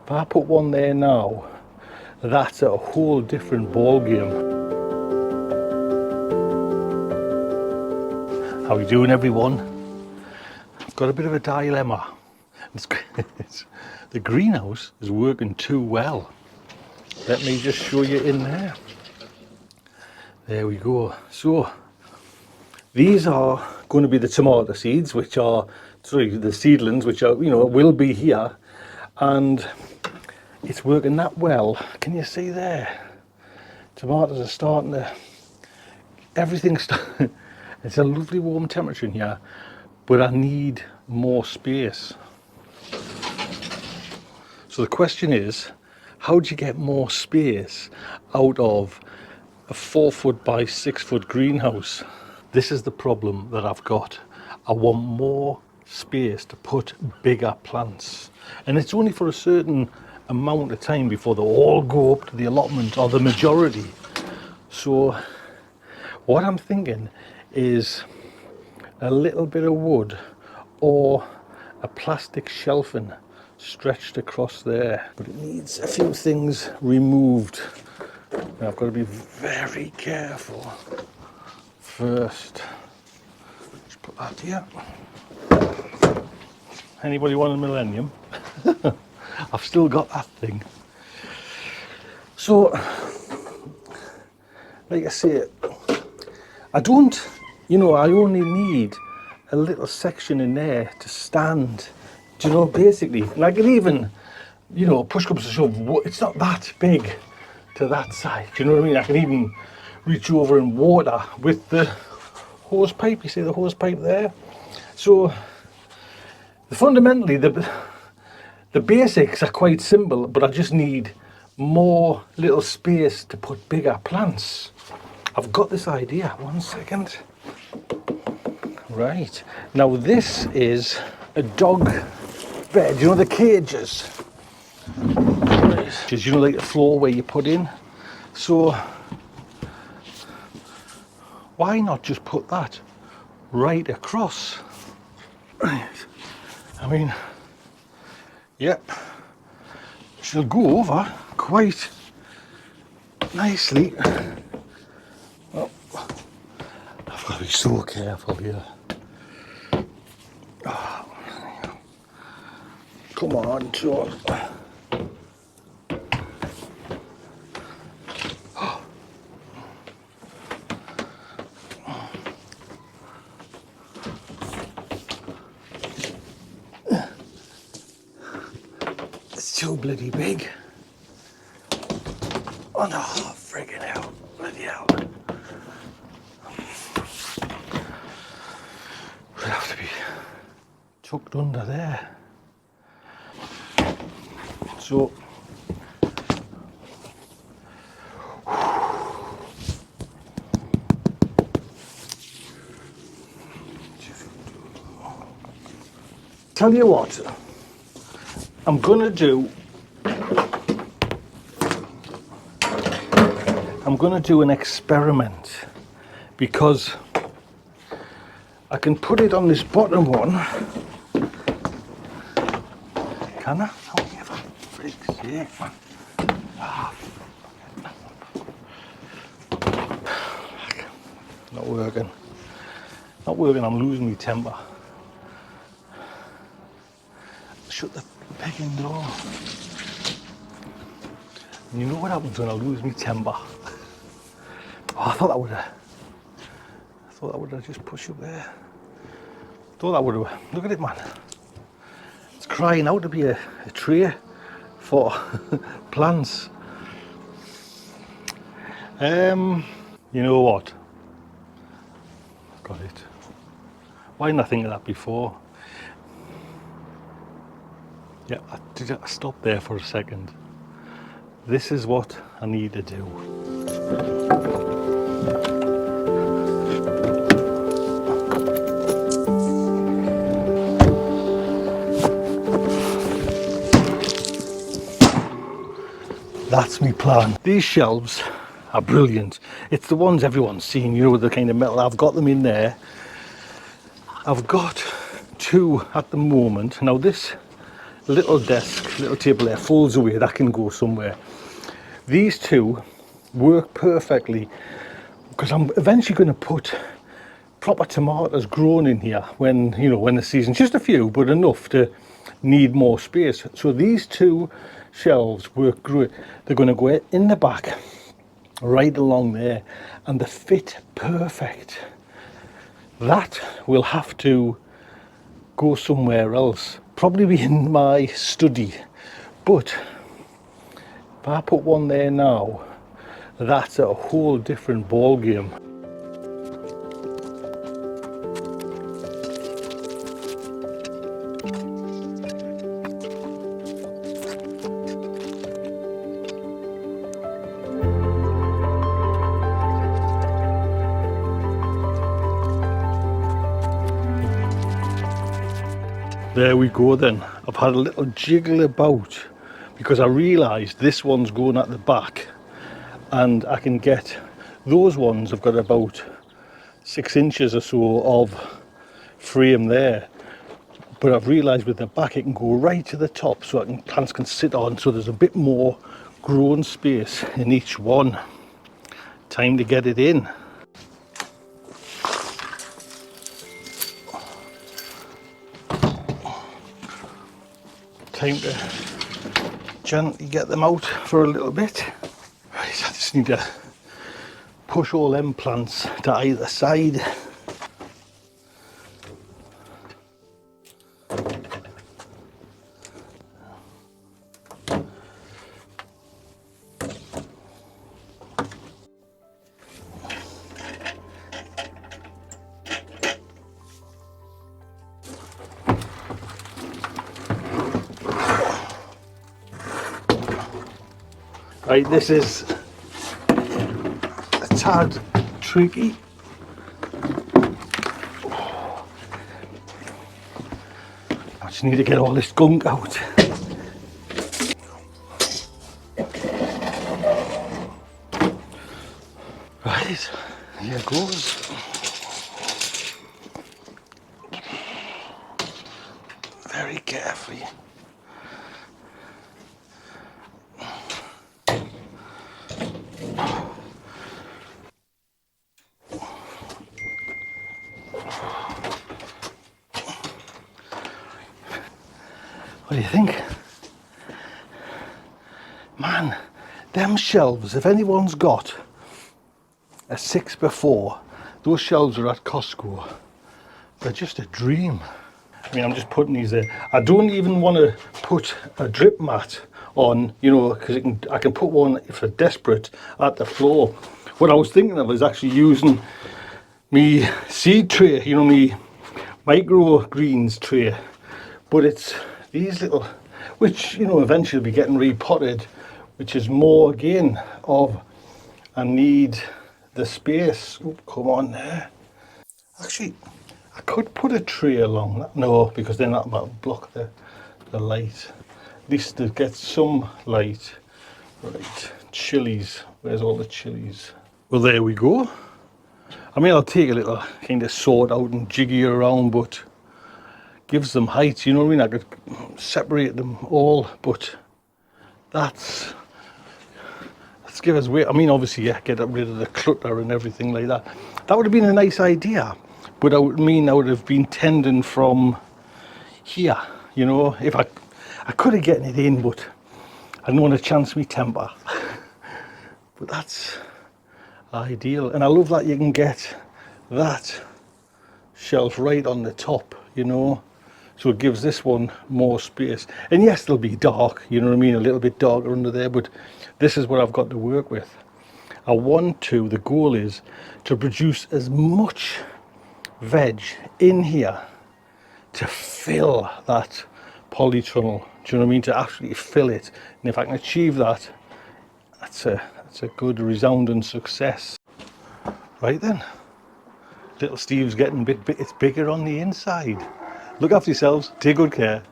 If I put one there now, that's a whole different ball game. How you doing, everyone? I've got a bit of a dilemma. The greenhouse is working too well. Let me just show you in there. There we go. So these are going to be the tomato seeds, which are, sorry, the seedlings, which are, will be here. And it's working that well. Can you see there? Tomatoes are starting to, everything's, it's a lovely warm temperature in here, but I need more space. So the question is, how do you get more space out of a 4-foot by 6-foot greenhouse? This is the problem that I've got. I want more space to put bigger plants. And it's only for a certain amount of time before they all go up to the allotment, or the majority. So what I'm thinking is a little bit of wood or a plastic shelving stretched across there, but it needs a few things removed. Now I've got to be very careful first. Just put that here. Anybody want a millennium? I've still got that thing. So, like I say, I don't, I only need a little section in there to stand. Do you know, basically, and I can even, push comes to shove, it's not that big to that side. Do you know what I mean? I can even reach over and water with the hose pipe. You see the hose pipe there? So, fundamentally, the basics are quite simple, but I just need more little space to put bigger plants. I've got this idea. One second. Right. Now this is a dog bed. You know the cages? Just, like the floor where you put in. So why not just put that right across? Right. I mean, yep. She'll go over quite nicely. Oh, I've got to be so careful here. Oh, come on, George. It's too bloody big. Oh no, friggin' hell. Bloody hell. Would have to be tucked under there. So tell you what I'm gonna do. I'm going to do an experiment, because I can put it on this bottom one. Can I? Oh, yeah, for freak's sake. Not working. Not working, I'm losing my temper. Shut the pegging door. And you know what happens when I lose my temper? Oh, I thought that would have just pushed up there. Thought that would have. Look at it, man. It's crying out to be a tray for plants. You know what? Got it. Why didn't I think of that before? Yeah, I stopped there for a second. This is what I need to do. That's my plan. These shelves are brilliant. It's the ones everyone's seen, with the kind of metal. I've got them in there. I've got two at the moment. Now this little desk, little table there, folds away, that can go somewhere. These two work perfectly because I'm eventually going to put proper tomatoes grown in here when, you know, when the season, just a few, but enough to need more space. So these two shelves work great. They're going to go in the back, right along there, and they fit perfect. That will have to go somewhere else, probably be in my study, but if I put one there now, that's a whole different ball game. There we go then. I've had a little jiggle about because I realised this one's going at the back and I can get those ones. I've got about 6 inches or so of frame there, but I've realised with the back it can go right to the top so plants can sit on, so there's a bit more grown space in each one. Time to get it in. Time to gently get them out for a little bit. Right, I just need to push all them plants to either side. Right, this is a tad tricky. I just need to get all this gunk out. Right, here goes. Very carefully. What do you think? Man, them shelves, if anyone's got a 6x4, those shelves are at Costco. They're just a dream. I mean, I'm just putting these there. I don't even want to put a drip mat on, you know, because I can put one, if I'm desperate, at the floor. What I was thinking of is actually using me seed tray, you know, me microgreens tray. But it's these little, which, you know, eventually will be getting repotted, which is more again of, I need the space. Oh, come on there. Actually, I could put a tray along that. No, because then that might block the light. At least to get some light. Right, chilies. Where's all the chilies? Well, there we go. I mean, I'll take a little kind of sort out and jiggy around, but gives them height, you know what I mean? I could separate them all, but let's give us weight. I mean, obviously, yeah, get rid of the clutter and everything like that. That would have been a nice idea, but I would have been tending from here, you know. If I could have gotten it in, but I didn't want to chance me temper. But that's ideal, and I love that you can get that shelf right on the top, you know, so it gives this one more space. And yes, it'll be dark, you know what I mean, a little bit darker under there, but this is what I've got to work with. The goal is to produce as much veg in here to fill that polytunnel, do you know what I mean, to actually fill it. And if I can achieve that, that's a good resounding success. Right then, little Steve's getting a bit, it's bigger on the inside. Look after yourselves, take good care.